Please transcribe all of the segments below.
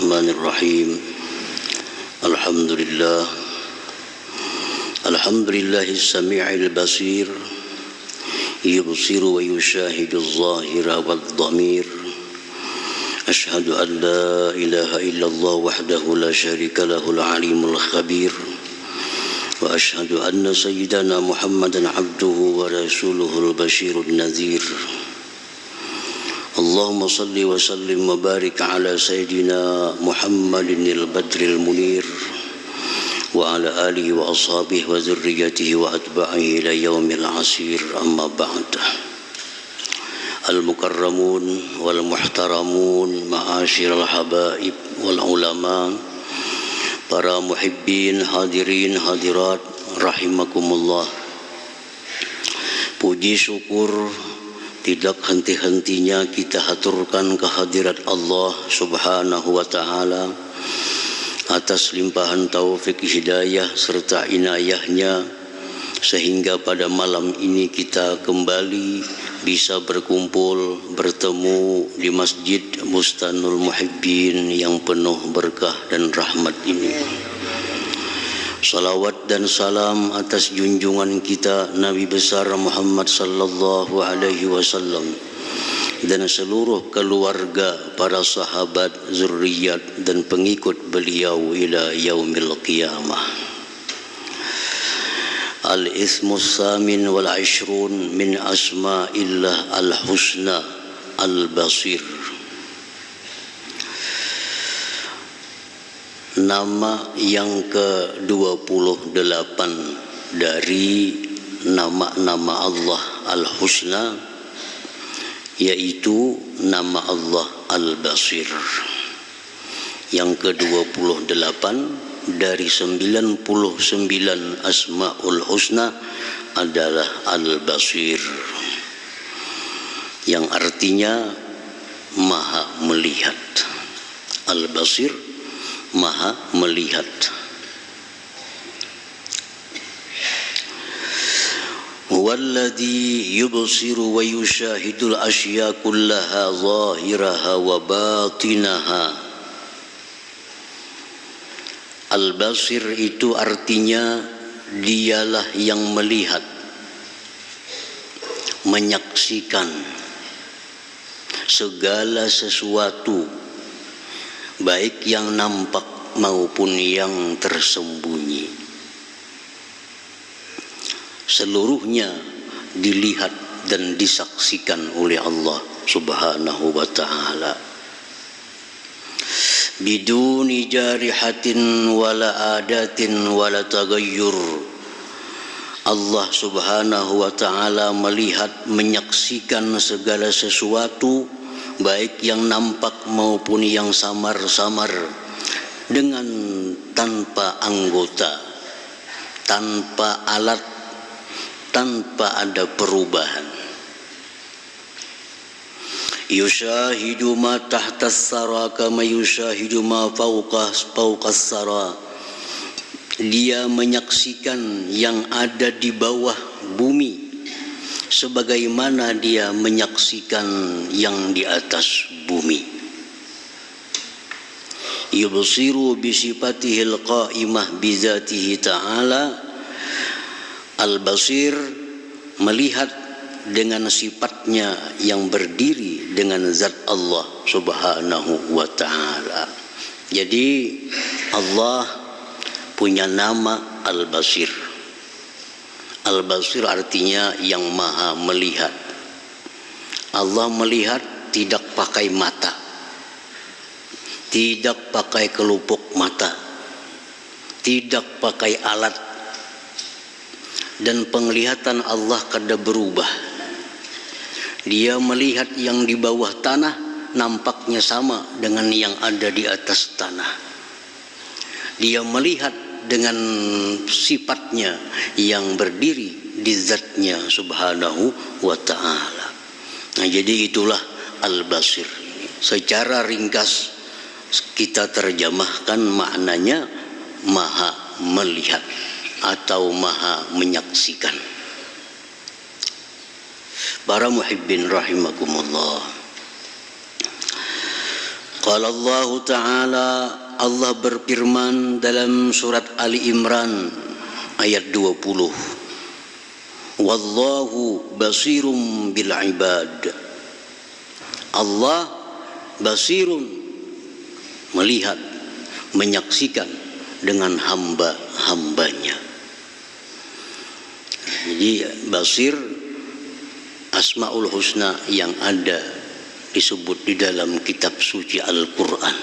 Bismillahirrahmanirrahim. Alhamdulillahis sami'il basir, yubsiru wa yushahidu adh-dhahira wadh-dhamir. Ashhadu an la ilaha illallah wahdahu la syarika lahul alimul khabir. Wa ashhadu anna sayyidana Muhammadan abduhu wa rasuluhul basyirun nadhir. Allahumma salli wa sallim wa barik ala sayyidina Muhammadin al-badril munir wa ala alihi wa ashabihi wa zurriyatihi wa atba'ihi ila yaumil asir, amma ba'd. Al-mukarramun wal muhtaramun ma'asyiral habaib wal ulama, para muhibbin, hadirin hadirat rahimakumullah. Puji syukur tidak henti-hentinya kita haturkan kehadirat Allah Subhanahu wa ta'ala atas limpahan taufik hidayah serta inayahnya, sehingga pada malam ini kita kembali bisa berkumpul, bertemu di Masjid Bustanul Muhibbin yang penuh berkah dan rahmat ini. Salawat dan salam atas junjungan kita Nabi besar Muhammad sallallahu alaihi wasallam dan seluruh keluarga, para sahabat, zuriat dan pengikut beliau ila yaumil qiyamah. Al-ismus samin wal ashrun min asma'illah al-husna al-basir. Nama yang ke-28 dari nama-nama Allah Al-Husna, yaitu nama Allah Al-Basir. Yang ke-28 dari 99 Asma'ul Husna adalah Al-Basir, yang artinya Maha Melihat. Al-Basir, Maha Melihat. Huwallazi yubsiru wa yushahidul asya kullaha zahiraha wa batinaha. Al-Basir itu artinya dialah yang melihat, menyaksikan segala sesuatu, baik yang nampak maupun yang tersembunyi. Seluruhnya dilihat dan disaksikan oleh Allah Subhanahu wa ta'ala. Biduni jarihatin wala adatin wala tagayyur. Allah Subhanahu wa ta'ala melihat, menyaksikan segala sesuatu, baik yang nampak maupun yang samar-samar, dengan tanpa anggota, tanpa alat, tanpa ada perubahan. Yushahidu ma tahtas sara kama yushahidu ma fawqas sara. Dia menyaksikan yang ada di bawah bumi sebagaimana dia menyaksikan yang di atas bumi. Yubsiru bisifatihil qa'imah bizatihi ta'ala. Al-Basir melihat dengan sifatnya yang berdiri dengan zat Allah Subhanahu wa ta'ala. Jadi Allah punya nama Al-Basir. Al-Basir artinya yang maha melihat. Allah melihat tidak pakai mata, tidak pakai kelupuk mata, tidak pakai alat, dan penglihatan Allah kada berubah. Dia melihat yang di bawah tanah nampaknya sama dengan yang ada di atas tanah. Dia melihat dengan sifatnya yang berdiri di zatnya Subhanahu wa ta'ala. Nah, jadi itulah Al-Basir. Secara ringkas kita terjemahkan maknanya maha melihat atau maha menyaksikan. Para muhibbin rahimakumullah. Qala Allah Ta'ala, Allah berfirman dalam surat Ali Imran ayat 20. Wallahu basirum bil ibad. Allah basirun, melihat, menyaksikan dengan hamba-hambanya. Jadi basir Asmaul Husna yang ada disebut di dalam kitab suci Al-Quran.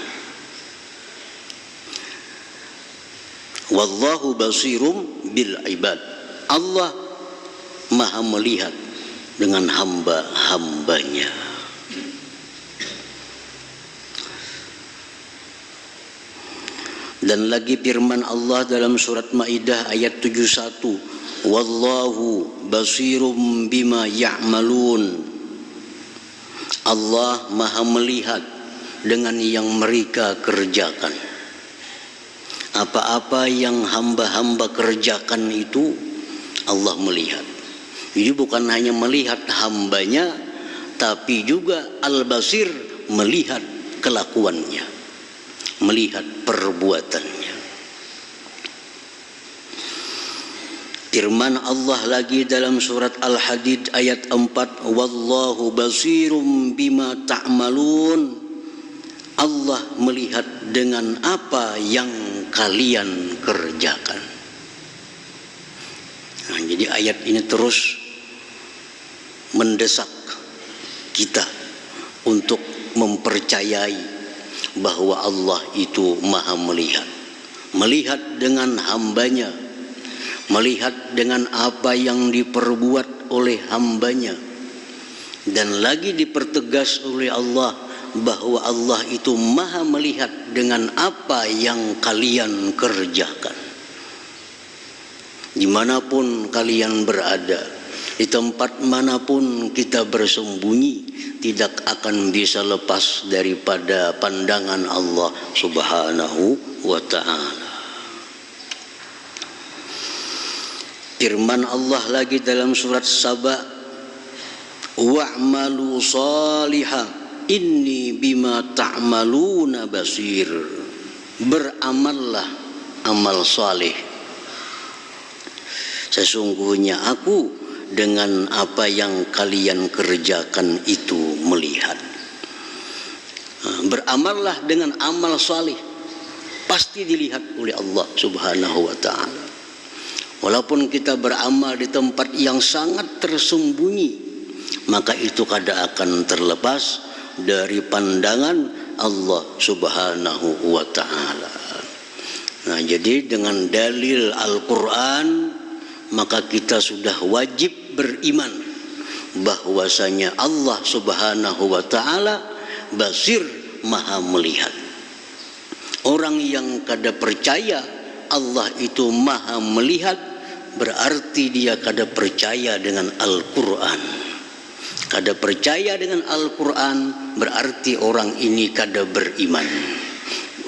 Wallahu basirum bil ibad. Allah maha melihat dengan hamba-hambanya. Dan lagi firman Allah dalam surat Maidah ayat 71, wallahu basirum bima ya'malun. Allah maha melihat dengan yang mereka kerjakan. Apa-apa yang hamba-hamba kerjakan itu Allah melihat. Jadi bukan hanya melihat hambanya, tapi juga Al-Basir melihat kelakuannya, melihat perbuatannya. Firman Allah lagi dalam surat Al-Hadid ayat 4, wallahu basirum bima ta'malun. Allah melihat dengan apa yang kalian kerjakan. Nah, jadi ayat ini terus mendesak kita untuk mempercayai bahwa Allah itu maha melihat. Melihat dengan hambanya, melihat dengan apa yang diperbuat oleh hambanya. Dan lagi dipertegas oleh Allah bahwa Allah itu maha melihat dengan apa yang kalian kerjakan. Dimanapun kalian berada, di tempat manapun kita bersembunyi, tidak akan bisa lepas daripada pandangan Allah Subhanahu wa ta'ala. Firman Allah lagi dalam surat Saba, wa'malu salihah inni bima ta'maluna basir. Beramallah amal saleh, sesungguhnya aku dengan apa yang kalian kerjakan itu melihat. Beramallah dengan amal saleh, pasti dilihat oleh Allah Subhanahu wa ta'ala. Walaupun kita beramal di tempat yang sangat tersembunyi, maka itu kada akan terlepas dari pandangan Allah Subhanahu wa ta'ala. Nah, jadi dengan dalil Al-Quran, maka kita sudah wajib beriman bahwasanya Allah Subhanahu wa ta'ala basir, maha melihat. Orang yang kada percaya Allah itu maha melihat, berarti dia kada percaya dengan Al-Quran. Kada percaya dengan Al-Quran berarti orang ini kada beriman.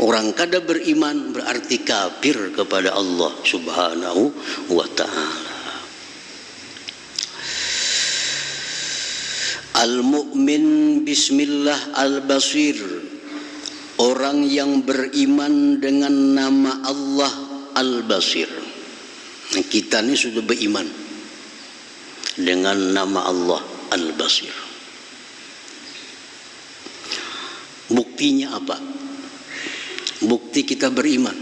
Orang kada beriman berarti kafir kepada Allah Subhanahu wa ta'ala. Al-mu'min bismillah al-basir. Orang yang beriman dengan nama Allah al-basir. Kita ini sudah beriman dengan nama Allah Al-Basir. Buktinya apa? Bukti kita beriman.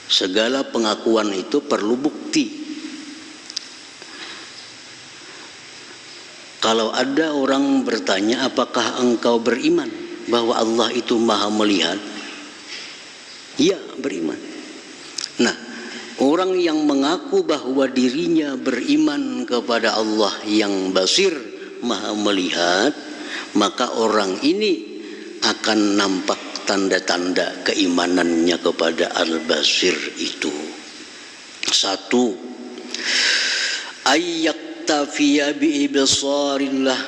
Segala pengakuan itu perlu bukti. Kalau ada orang bertanya, apakah engkau beriman bahwa Allah itu maha melihat? Ya, beriman. Nah, orang yang mengaku bahwa dirinya beriman kepada Allah yang basir, maha melihat, maka orang ini akan nampak tanda-tanda keimanannya kepada Al-Basir itu. Satu, ayyaktafiya bi'ibsarillah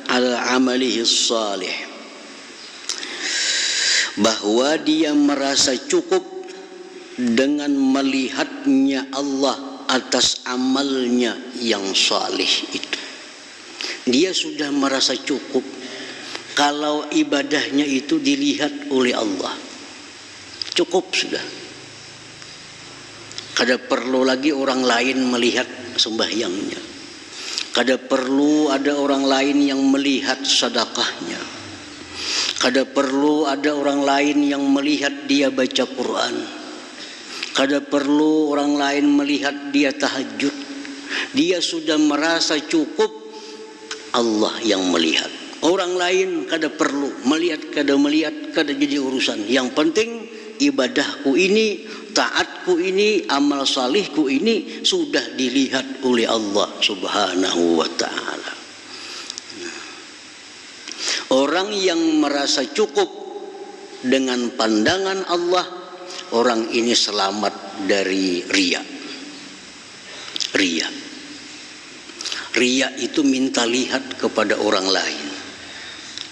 al-amalihi salih. Bahwa dia merasa cukup dengan melihatnya Allah atas amalnya yang salih itu. Dia sudah merasa cukup kalau ibadahnya itu dilihat oleh Allah. Cukup sudah. Kada perlu lagi orang lain melihat sembahyangnya. Kada perlu ada orang lain yang melihat sedekahnya. Kada perlu ada orang lain yang melihat dia baca Quran. Kada perlu orang lain melihat dia tahajud. Dia sudah merasa cukup, Allah yang melihat. Orang lain kada perlu melihat, kada jadi urusan. Yang penting ibadahku ini, taatku ini, amal salihku ini sudah dilihat oleh Allah Subhanahu wa ta'ala. Orang yang merasa cukup dengan pandangan Allah, orang ini selamat dari riya. Riya itu minta lihat kepada orang lain.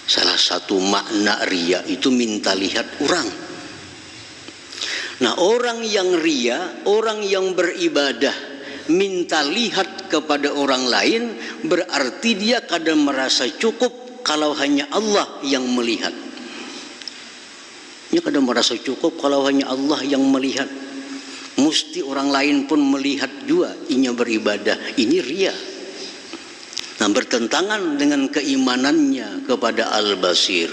Salah satu makna riya itu minta lihat orang. Nah, orang yang riya, orang yang beribadah minta lihat kepada orang lain, berarti dia kadang merasa cukup kalau hanya Allah yang melihat. Dia kadang merasa cukup kalau hanya Allah yang melihat. Mesti orang lain pun melihat juga inya beribadah. Ini riya. Nah, bertentangan dengan keimanannya kepada Al-Basir.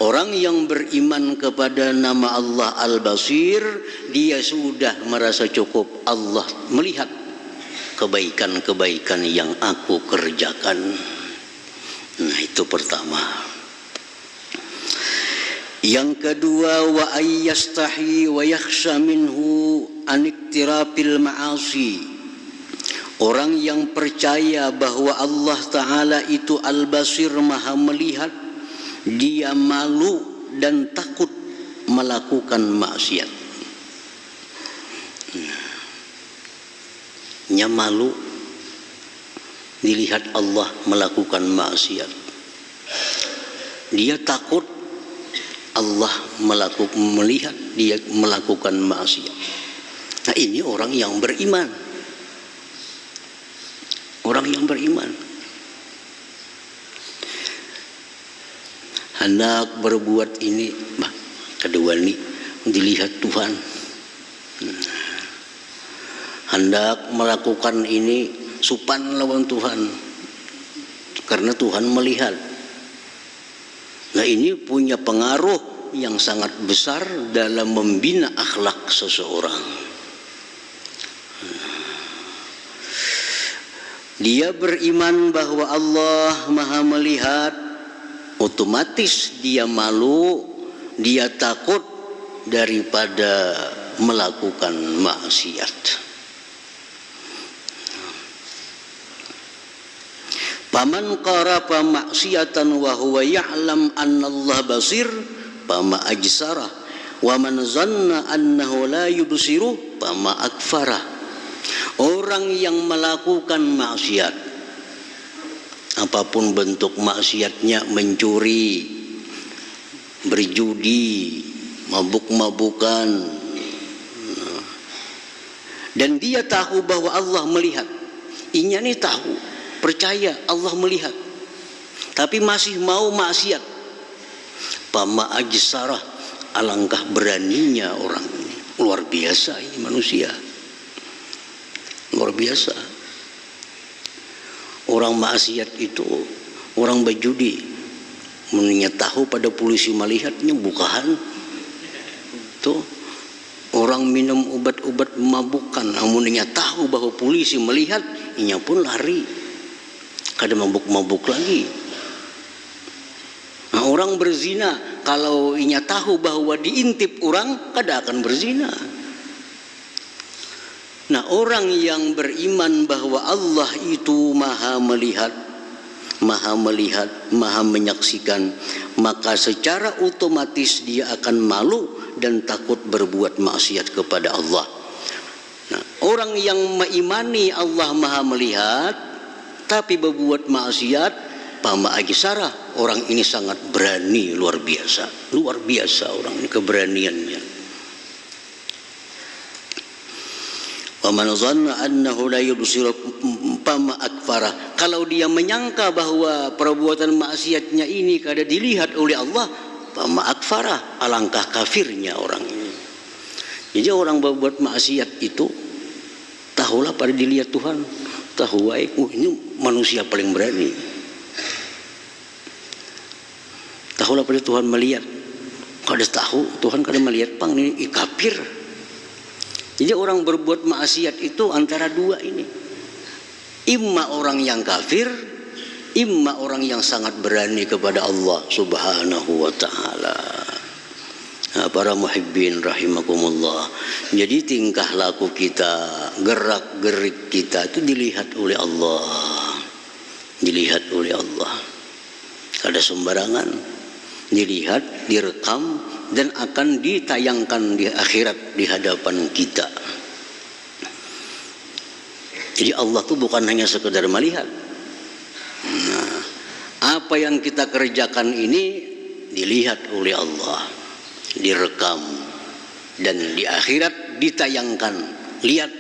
Orang yang beriman kepada nama Allah Al-Basir, dia sudah merasa cukup Allah melihat kebaikan-kebaikan yang aku kerjakan. Nah, itu pertama. Yang kedua, wa ayyastahi wa yakhsha minhu an iktirafil ma'asi. Orang yang percaya bahwa Allah Ta'ala itu Al-Basir, Maha melihat, dia malu dan takut melakukan maksiat. Nya malu dilihat Allah melakukan maksiat. Dia takut Allah melihat dia melakukan maksiat. Nah, ini orang yang beriman. Orang yang beriman. Hendak berbuat ini, kedua ini dilihat Tuhan. Hendak melakukan ini supan lawan Tuhan, karena Tuhan melihat. Nah, ini punya pengaruh yang sangat besar dalam membina akhlak seseorang. Dia beriman bahwa Allah Maha melihat, otomatis dia malu, dia takut daripada melakukan maksiat. Paman qarafa maksiatan wa huwa ya'lam anna Allah basir fama ajsarah wa man zanna annahu la yubsiru fama akfarah. Orang yang melakukan maksiat, apapun bentuk maksiatnya, mencuri, berjudi, mabuk-mabukan, dan dia tahu bahwa Allah melihat. Inya nih tahu, percaya Allah melihat, tapi masih mau maksiat. Pama ajsarah, alangkah beraninya orang ini. Luar biasa ini manusia. Luar biasa. Orang maksiat itu, orang berjudi, menurutnya tahu pada polisi melihatnya bukan. Tuh, orang minum obat-obat memabukan, namunnya tahu bahwa polisi melihat, inya pun lari. Kada mabuk-mabuk lagi. Nah, orang berzina, kalau inya tahu bahwa diintip orang, kada akan berzina. Nah, orang yang beriman bahwa Allah itu maha melihat, maha menyaksikan, maka secara otomatis dia akan malu dan takut berbuat maksiat kepada Allah. Nah, orang yang mengimani Allah maha melihat tapi berbuat maksiat, pama ajsarah, orang ini sangat berani, luar biasa. Luar biasa orang ini keberaniannya. Wa man zanna annahu la yubsiru fama akfarah. Kalau dia menyangka bahwa perbuatan maksiatnya ini kada dilihat oleh Allah, ma'akfarah, alangkah kafirnya orang ini. Jadi orang berbuat maksiat itu tahulah pada dilihat Tuhan, tahu baik, ini manusia paling berani. Tahulah pada Tuhan melihat, kada tahu Tuhan kada melihat pang ini kafir. Jadi orang berbuat maksiat itu antara dua ini, imma orang yang kafir, imma orang yang sangat berani kepada Allah Subhanahu wa ta'ala. Nah, para muhibbin rahimakumullah. Jadi tingkah laku kita, gerak gerik kita itu dilihat oleh Allah. Dilihat oleh Allah. Kada sembarangan. Dilihat, direkam, dan akan ditayangkan di akhirat di hadapan kita. Jadi Allah tuh bukan hanya sekedar melihat. Nah, apa yang kita kerjakan ini dilihat oleh Allah, direkam, dan di akhirat ditayangkan. Lihat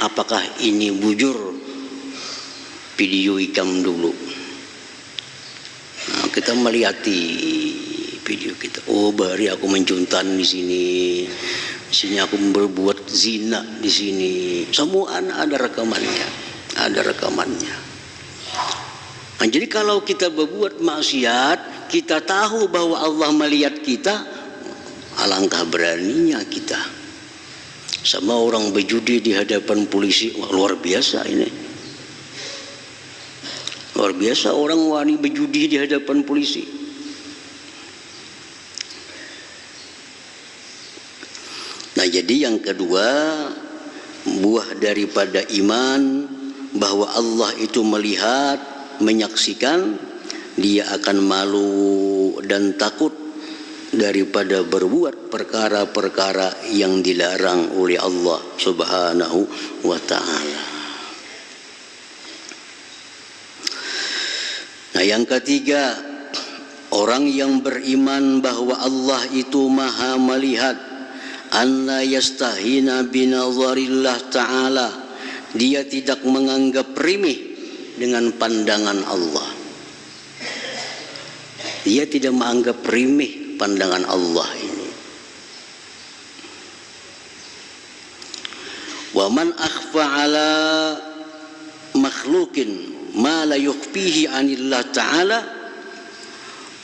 apakah ini bujur video ikam dulu. Nah, kita melihati video kita. Oh, bari aku mencuntan di sini. Di sini aku berbuat zina di sini. Semua ada rekamannya. Ada rekamannya. Nah, jadi kalau kita berbuat maksiat, kita tahu bahwa Allah melihat kita, alangkah beraninya kita. Sama orang berjudi di hadapan polisi, wah, luar biasa ini. Luar biasa orang wani berjudi di hadapan polisi. Nah, jadi yang kedua, buah daripada iman bahwa Allah itu melihat, menyaksikan, dia akan malu dan takut daripada berbuat perkara-perkara yang dilarang oleh Allah Subhanahu wa ta'ala. Nah, yang ketiga, orang yang beriman bahwa Allah itu maha melihat, anna yastahina binazarillah ta'ala, dia tidak menganggap remeh dengan pandangan Allah. Dia tidak menganggap remeh pandangan Allah ini. Wa man akhfa ala makhlukin ma la yukhfihi anillah ta'ala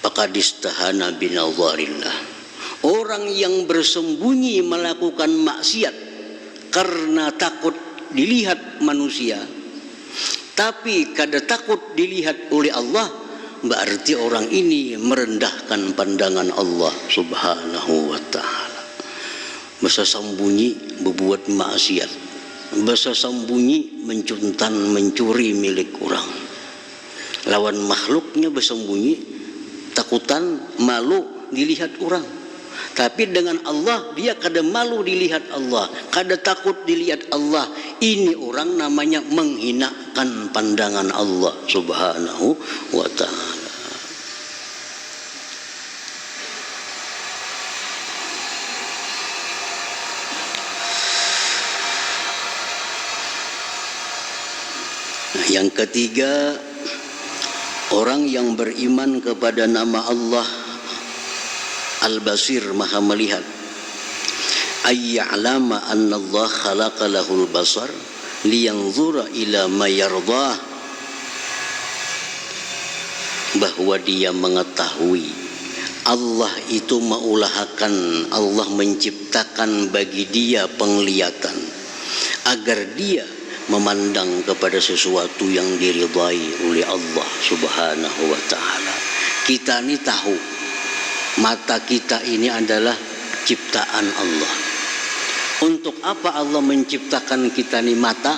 faqad istahana binazarillah. Orang yang bersembunyi melakukan maksiat karena takut dilihat manusia, tapi kada takut dilihat oleh Allah, berarti orang ini merendahkan pandangan Allah Subhanahu wa ta'ala. Masa sembunyi berbuat maksiat, masa sembunyi mencuntan, mencuri milik orang. Lawan makhluknya bersembunyi, takutan, malu dilihat orang. Tapi dengan Allah dia kada malu dilihat Allah, kada takut dilihat Allah. Ini orang namanya menghinakan pandangan Allah Subhanahu wa ta'ala. Nah, yang ketiga, orang yang beriman kepada nama Allah Al-Basir, maha melihat, ayya'lama anna Allah khalaqa lahul basar liyanzura ila ma yardah, bahwa dia mengetahui Allah itu mengulahkan, Allah menciptakan bagi dia penglihatan agar dia memandang kepada sesuatu yang diridhai oleh Allah Subhanahu wa ta'ala. Kita ini tahu mata kita ini adalah ciptaan Allah. Untuk apa Allah menciptakan kita ini mata?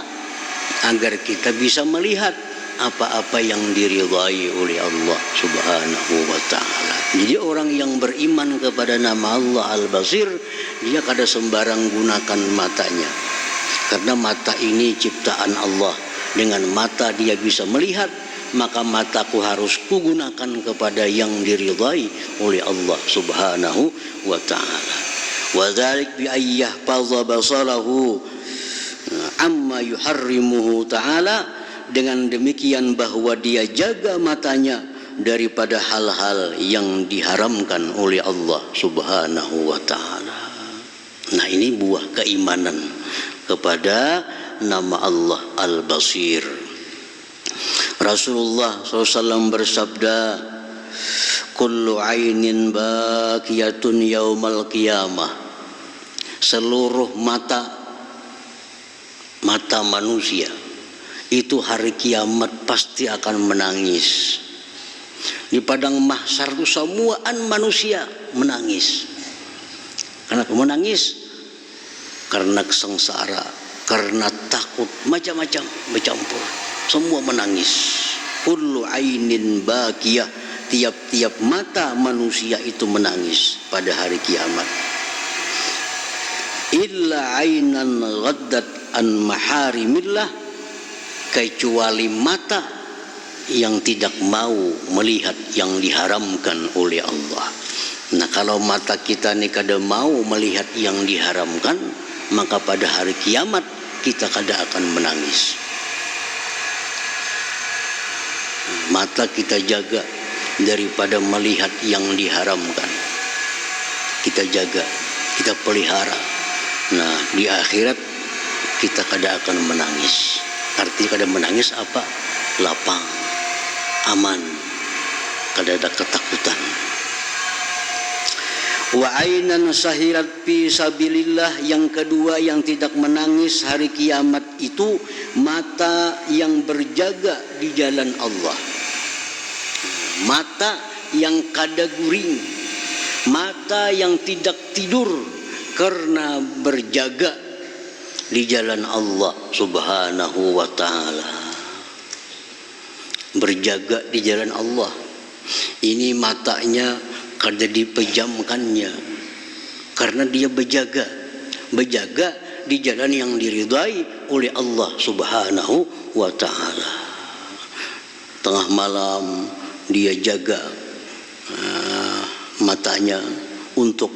Agar kita bisa melihat apa-apa yang diridhai oleh Allah Subhanahu wa ta'ala. Jadi orang yang beriman kepada nama Allah Al-Basir, dia kada sembarang gunakan matanya, karena mata ini ciptaan Allah. Dengan mata dia bisa melihat, maka mataku harus kugunakan kepada yang diridhai oleh Allah Subhanahu wa ta'ala. Wa dzalik bi ayyahfaza basarahu amma yuharrimuhu ta'ala dengan demikian bahwa dia jaga matanya daripada hal-hal yang diharamkan oleh Allah Subhanahu wa ta'ala. Nah, ini buah keimanan kepada nama Allah Al-Basir. Rasulullah SAW bersabda, kullu ainin bakiyatun yaumal qiyamah. Seluruh mata manusia itu hari kiamat pasti akan menangis. Di padang mahsyar itu semuaan manusia menangis. Kenapa menangis? Karena kesengsara, karena takut, macam-macam bercampur. Semua menangis. Kullu ainin bakiyah, tiap-tiap mata manusia itu menangis pada hari kiamat. Illa ainan ghaddat an maharimillah, kecuali mata yang tidak mau melihat yang diharamkan oleh Allah. Nah, kalau mata kita ini kada mau melihat yang diharamkan, maka pada hari kiamat kita kada akan menangis. Mata kita jaga daripada melihat yang diharamkan. Kita jaga, kita pelihara. Nah, di akhirat kita kada akan menangis. Arti kada menangis apa? Lapang, aman, kada ada ketakutan. Wa ainan sahirat fi sabilillah, yang kedua yang tidak menangis hari kiamat itu mata yang berjaga di jalan Allah. Mata yang kada guring, mata yang tidak tidur karena berjaga di jalan Allah Subhanahu wa ta'ala. Berjaga di jalan Allah. Ini matanya kada dipejamkannya karena dia berjaga di jalan yang diridai oleh Allah Subhanahu wa ta'ala. Tengah malam dia jaga matanya untuk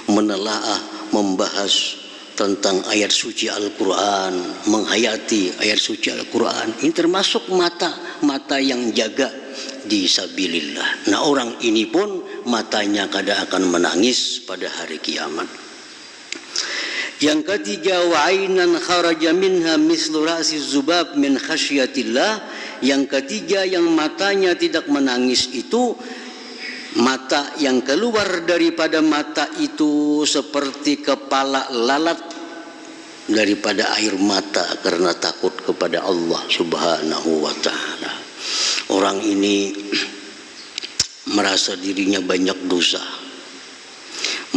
menelaah, membahas tentang ayat suci Al-Quran, menghayati ayat suci Al-Quran. Ini termasuk mata yang jaga di sabilillah. Nah, orang ini pun matanya kada akan menangis pada hari kiamat. Yang ketiga, wa ainan kharaja minha mislu ra'si zubab min khasyatillah. Yang ketiga yang matanya tidak menangis itu mata yang keluar daripada mata itu seperti kepala lalat daripada air mata karena takut kepada Allah Subhanahu wa ta'ala. Orang ini merasa dirinya banyak dosa,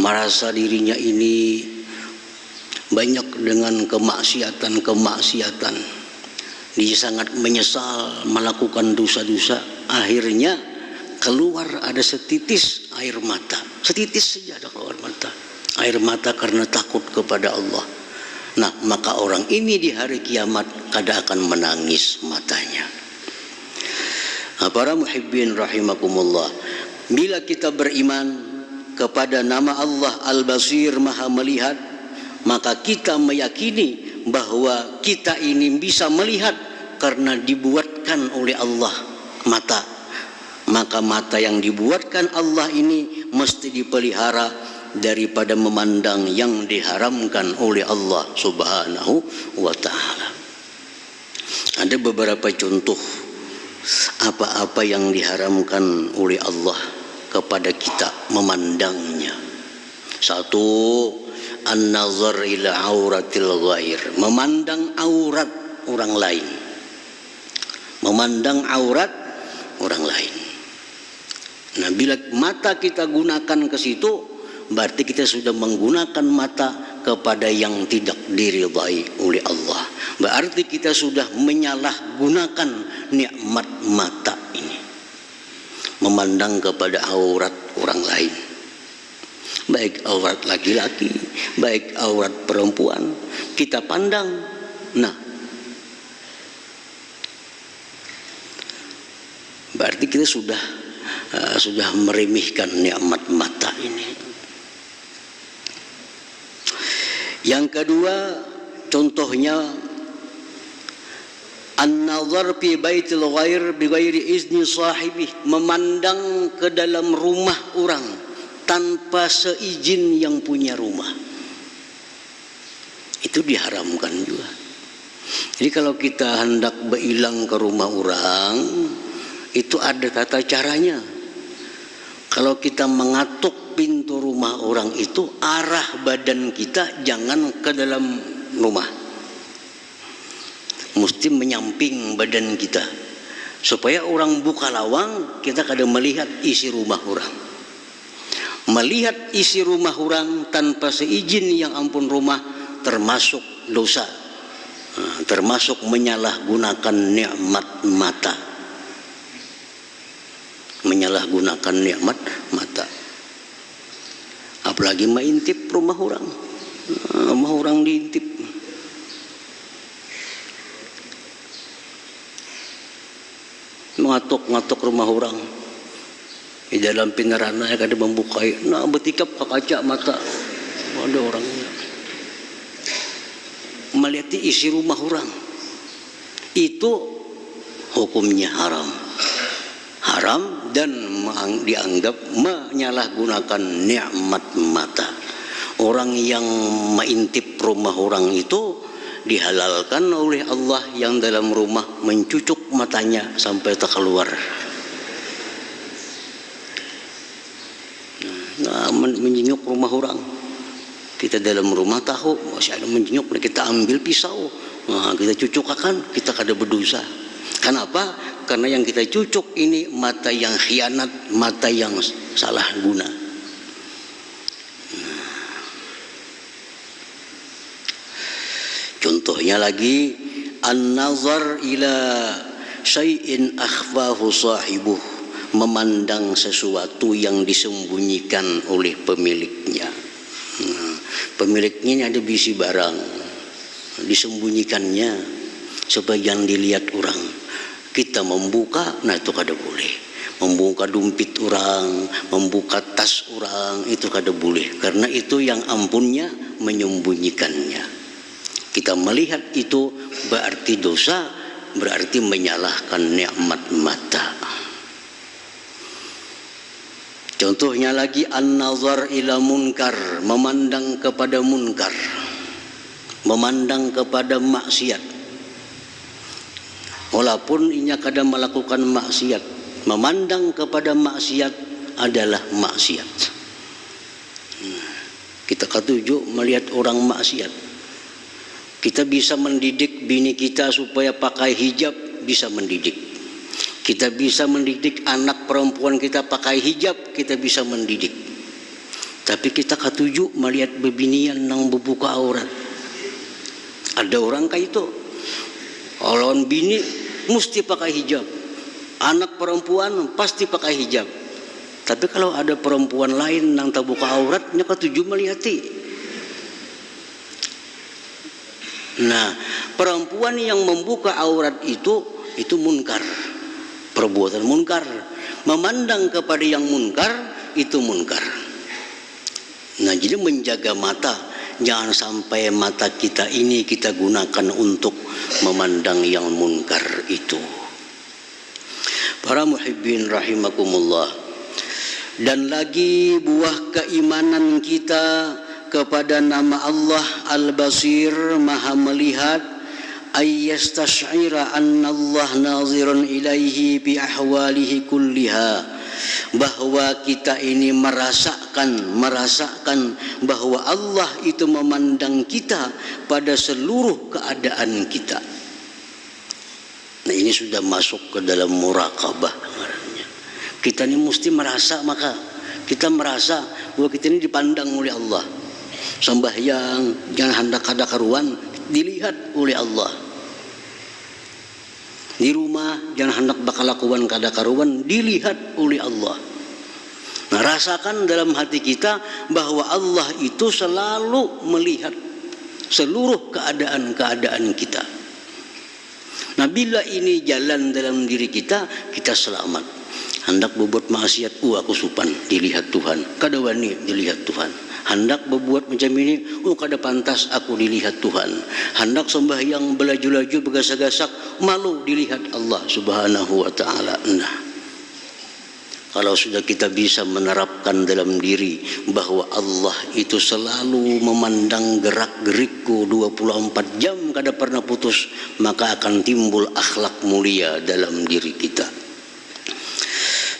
merasa dirinya ini banyak dengan kemaksiatan. Dia sangat menyesal melakukan dosa-dosa. Akhirnya keluar ada setitis air mata, setitis saja ada keluar mata, air mata karena takut kepada Allah. Nah, maka orang ini di hari kiamat kada akan menangis matanya. Para muhibbin rahimakumullah, bila kita beriman kepada nama Allah Al-Basir, Maha Melihat, maka kita meyakini bahwa kita ini bisa melihat karena dibuatkan oleh Allah mata. Maka mata yang dibuatkan Allah ini mesti dipelihara daripada memandang yang diharamkan oleh Allah Subhanahu wa ta'ala. Ada beberapa contoh apa-apa yang diharamkan oleh Allah kepada kita memandangnya. Satu, an-nazar ila auratil ghair, memandang aurat orang lain. Memandang aurat orang lain. Nah, bila mata kita gunakan ke situ, berarti kita sudah menggunakan mata kepada yang tidak diridai oleh Allah. Berarti kita sudah menyalahgunakan nikmat mata ini. Memandang kepada aurat orang lain. Baik aurat laki-laki, baik aurat perempuan, kita pandang. Nah, berarti kita sudah meremehkan nikmat mata ini. Yang kedua, contohnya An-nazar fi baitil ghair bighairi izni sahibih, memandang ke dalam rumah orang tanpa seizin yang punya rumah. Itu diharamkan juga. Jadi kalau kita hendak berilang ke rumah orang, itu ada tata caranya. Kalau kita mengatuk pintu rumah orang itu, arah badan kita jangan ke dalam rumah, mesti menyamping badan kita, supaya orang buka lawang kita kadang melihat isi rumah orang. Melihat isi rumah orang tanpa seizin yang ampun rumah termasuk dosa, termasuk menyalahgunakan nikmat mata. Menyalahgunakan nikmat mata. Apalagi mengintip rumah orang. Rumah orang diintip. Ngatok-ngatok rumah orang. Di dalam pinarana yang ada membuka, nah bertikap ke kaca mata. Ada orangnya. Melihat isi rumah orang. Itu hukumnya haram. Haram dan dianggap menyalahgunakan nikmat mata. Orang yang mengintip rumah orang itu dihalalkan oleh Allah yang dalam rumah mencucuk matanya sampai tak keluar. Nah, menjinyuk rumah orang. Kita dalam rumah tahu masih ada menjinyuk, kita ambil pisau, nah, kita cucukkan, kita kada berdosa. Kenapa? Karena yang kita cucuk ini mata yang khianat, mata yang salah guna. Contohnya lagi, an-nazar ila syai'in akhfahu sahibuh, memandang sesuatu yang disembunyikan oleh pemiliknya. Pemiliknya ada bisi barang, disembunyikannya sebagian dilihat orang. Kita membuka, nah itu kada boleh. Membuka dompet orang, membuka tas orang, itu kada boleh. Karena itu yang ampunnya menyembunyikannya. Kita melihat itu berarti dosa, berarti menyalahkan nikmat mata. Contohnya lagi, an-nazar ila munkar, memandang kepada munkar, memandang kepada maksiat. Walaupun inya kadang melakukan maksiat, memandang kepada maksiat adalah maksiat. Kita ketujuh melihat orang maksiat. Kita bisa mendidik bini kita supaya pakai hijab, bisa mendidik. Kita bisa mendidik anak perempuan kita pakai hijab, kita bisa mendidik. Tapi kita ketujuh melihat bebinian nang membuka aurat. Ada orang kayak itu. Orang bini mesti pakai hijab, anak perempuan pasti pakai hijab. Tapi kalau ada perempuan lain yang tak buka auratnya, ketujuh melihati. Nah, perempuan yang membuka aurat itu munkar, perbuatan munkar. Memandang kepada yang munkar itu munkar. Nah, jadi menjaga mata, jangan sampai mata kita ini kita gunakan untuk memandang yang munkar itu. Para muhibbin rahimakumullah. Dan lagi buah keimanan kita kepada nama Allah Al-Basir, Maha Melihat, ayyastash'ira anna Allah nazirun ilaihi bi ahwalihi kulliha, bahwa kita ini merasakan bahwa Allah itu memandang kita pada seluruh keadaan kita. Nah, ini sudah masuk ke dalam muraqabah. Kita ini mesti merasa, maka kita merasa bahwa kita ini dipandang oleh Allah. Sembahyang jangan hendak kada karuan, dilihat oleh Allah. Di rumah jangan hendak bakal lakukan kada karuan, dilihat oleh Allah. Nah, rasakan dalam hati kita bahwa Allah itu selalu melihat seluruh keadaan-keadaan kita. Nah, bila ini jalan dalam diri kita, kita selamat. Hendak berbuat maksiat, aku supan dilihat Tuhan, kada wani dilihat Tuhan. Hendak berbuat macam ini, kada pantas aku dilihat Tuhan. Hendak sembahyang belaju-laju bergasak-gasak, malu dilihat Allah Subhanahu wa taala. Nah, kalau sudah kita bisa menerapkan dalam diri bahwa Allah itu selalu memandang gerak-gerikku 24 jam kada pernah putus, maka akan timbul akhlak mulia dalam diri kita.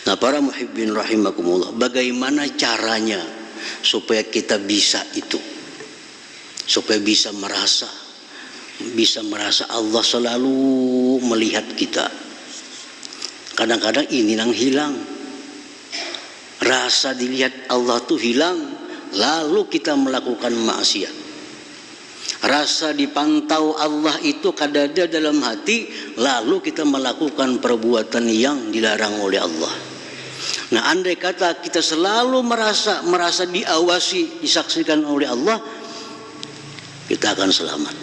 Nah, para muhibbin rahimakumullah, bagaimana caranya supaya kita bisa itu, supaya bisa merasa Allah selalu melihat kita. Kadang-kadang ini yang hilang, rasa dilihat Allah tuh hilang, lalu kita melakukan maksiat. Rasa dipantau Allah itu kada ada dalam hati, lalu kita melakukan perbuatan yang dilarang oleh Allah. Nah, andai kata kita selalu merasa diawasi, disaksikan oleh Allah, kita akan selamat.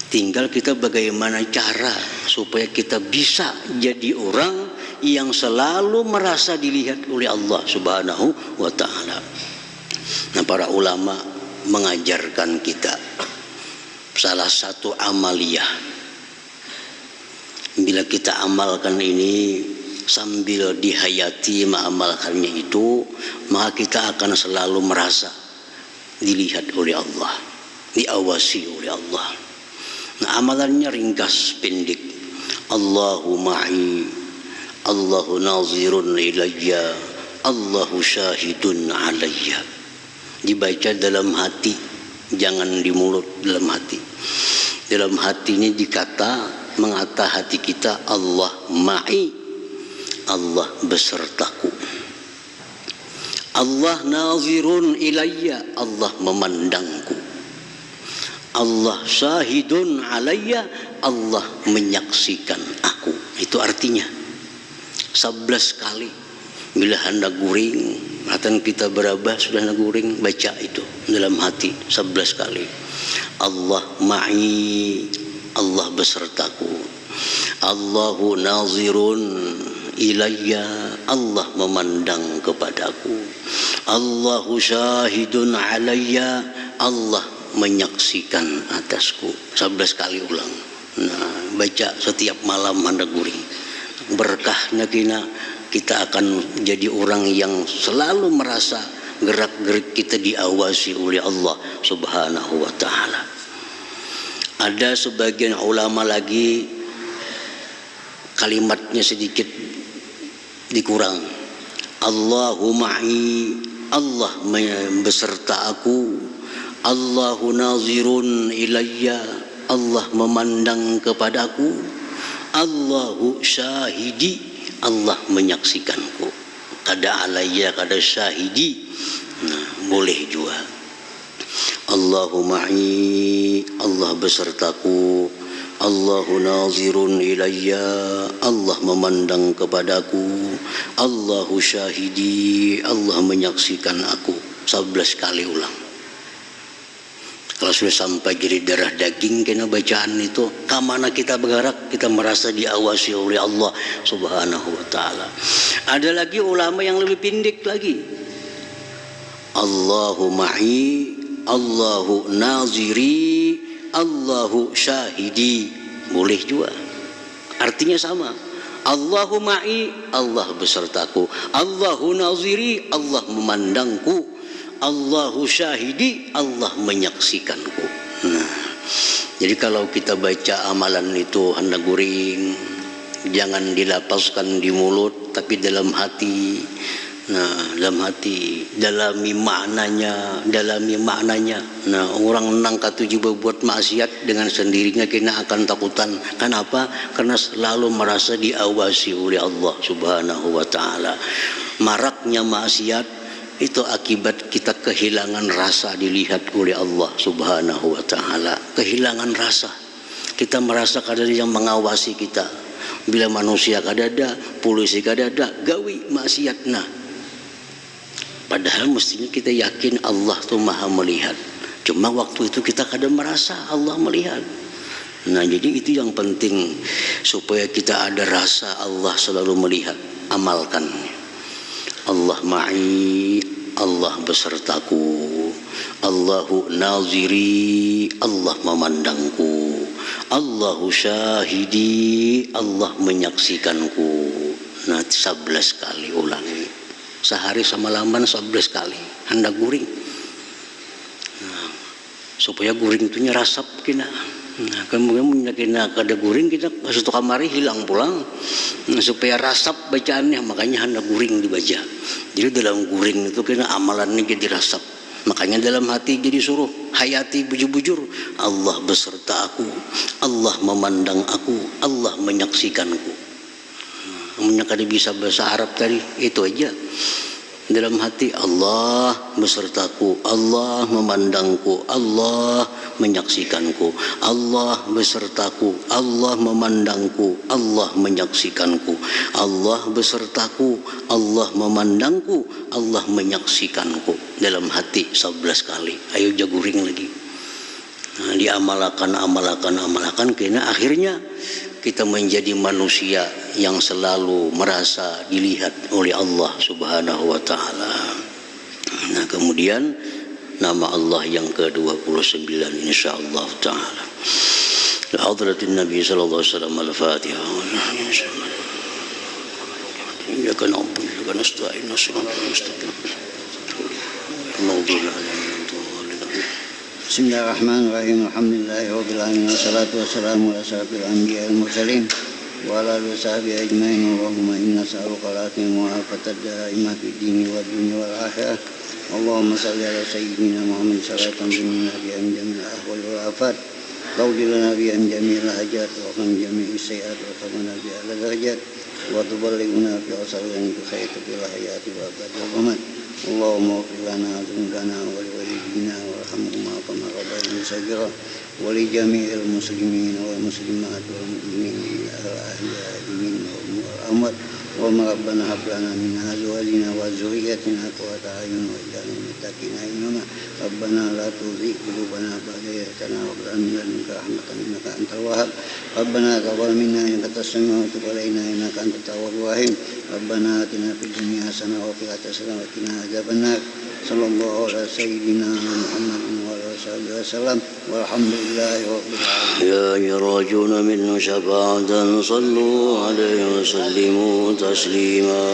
Tinggal kita bagaimana cara supaya kita bisa jadi orang yang selalu merasa dilihat oleh Allah Subhanahu wa taala. Nah, para ulama mengajarkan kita salah satu amaliyah. Bila kita amalkan ini sambil dihayati mengamalkannya itu, maka kita akan selalu merasa dilihat oleh Allah, diawasi oleh Allah. Nah, amalannya ringkas pendek. Allahu ma'i, Allahu nazirun ilayya, Allahu syahidun alayya. Dibaca dalam hati, jangan di mulut, dalam hati. Dalam hati ini mengata hati kita, Allah ma'i, Allah besertaku. Allah nazirun ilayya, Allah memandangku. Allah syahidun alayya, Allah menyaksikan aku. Itu artinya 11 kali. Bila hendak guring, atau kita berabah sudah hendak guring, baca itu dalam hati 11 kali. Allah ma'i, Allah besertaku. Allahu nazirun ilayya, Allah memandang kepadaku. Allahu syahidun alayya, Allah menyaksikan atasku. 11 kali ulang. Nah, baca setiap malam hendak guring. Berkahnya kita akan jadi orang yang selalu merasa gerak-gerik kita diawasi oleh Allah Subhanahu wa taala. Ada sebagian ulama lagi kalimatnya sedikit dikurang. Allahu ma'i, Allah beserta aku. Allahu nazirun ilayya, Allah memandang kepadaku. Allahu syahidi, Allah menyaksikanku. Kada alayya, kada syahidi. Nah, boleh juga. Allahu ma'i, Allah besertaku. Allahu nazirun ilayya, Allah memandang kepadaku. Allahu syahidi, Allah menyaksikan aku. 11 kali ulang. Kalau sudah sampai jadi darah daging kena bacaan itu, kemana kita bergerak, kita merasa diawasi oleh Allah Subhanahu wa taala. Ada lagi ulama yang lebih pendek lagi. Allahu ma'i, Allahu naziri, Allahu syahidi. Boleh juga, artinya sama. Allahu ma'i, Allah besertaku. Allahu naziri, Allah memandangku. Allahu syahidi, Allah menyaksikanku. Nah, jadi kalau kita baca amalan itu hendak guring, jangan dilapaskan di mulut, tapi dalam hati. Nah, dalam hati, dalami maknanya. Nah, orang nang katuju berbuat maksiat dengan sendirinya kena akan takutan. Kenapa? Karena selalu merasa diawasi oleh Allah Subhanahu wa taala. Maraknya maksiat itu akibat kita kehilangan rasa dilihat oleh Allah Subhanahu wa taala. Kehilangan rasa. Kita merasa kada ada yang mengawasi kita. Bila manusia kada ada, polisi kada ada, gawi maksiat. Nah, padahal mestinya kita yakin Allah tuh maha melihat. Cuma waktu itu kita kada merasa Allah melihat. Nah, jadi itu yang penting supaya kita ada rasa Allah selalu melihat. Amalkan. Allah ma'i, Allah besertaku. Allahu naziri, Allah memandangku. Allahu syahidi, Allah menyaksikanku. Nah, 11 kali ulangi. Sehari semalaman 11 kali. Hendak guring. Nah, supaya guring itu nyerasap kena. Nah, kemudian kena kada guring kita satu kamari hilang pulang. Nah, supaya rasap bacaannya, makanya hendak guring dibaca. Jadi dalam guring itu kena amalannya jadi rasap. Makanya dalam hati jadi suruh hayati bujur-bujur, Allah beserta aku, Allah memandang aku, Allah menyaksikanku. Namanya kada bisa bahasa Arab tadi, itu aja. Dalam hati Allah besertaku, Allah memandangku, Allah menyaksikanku. Allah besertaku, Allah memandangku, Allah menyaksikanku. Allah besertaku, Allah memandangku, Allah menyaksikanku. Dalam hati 11 kali. Ayo jaguring lagi. Nah, diamalkan, karena akhirnya kita menjadi manusia yang selalu merasa dilihat oleh Allah Subhanahu wa taala. Nah, kemudian nama Allah yang ke-29 insyaallah taala. Hadratin Nabi sallallahu alaihi wasallam al-Fatihah. Ya kan ampun, ya kan nasta'in nasta'in. Bismillahirrahmanirrahim. Alhamdulillahirabbil alamin wassalatu wassalamu ala asyrafil anbiya'i wal mursalin wa ala alihi washabihi ajmain. Allahumma inna nas'aluka al-afiyata wal afata daimah fid dini wad dunya wal akhirah. Allahumma shalli ala sayyidina Muhammad salatan binna bi'an jamil ahwal wal afat. Lawjilana bi'an jamil hajat wa qam jamil sayyat wa qamana bi'al darajat wa tuballighuna fi asalin bi khairin fil hayati wa abadil mamat. Allahumma ighfir lana dzunubana wa li walidina warhamhuma kama rabbayana shaghira wa li jami'il muslimin wal muslimat wal mu'minin al-ahya'i minhum wal amwat. Allahumma rabbana hab lana min azwajina wa dhurriyyatina qurrata a'yun waj'alna lil muttaqina imama. Rabbana la tuzigh qulubana ba'da idh hadaytana wa hab lana min ladunka rahmatan innaka antal wahhab. Rabbana taqabbal minna innaka antas samiul 'alim innaka antat tawwabur rahim. Rabbana atina fid dunya hasanah wa fil akhirati hasanah wa qina adzabannar. Sallallahu ala sayyidina Muhammadin wa ala sahbihi wasallam walhamdulillahi rabbil alamin. Ya yarjuna minhu syafa'atan sallu alaihi wa sallimu taslima.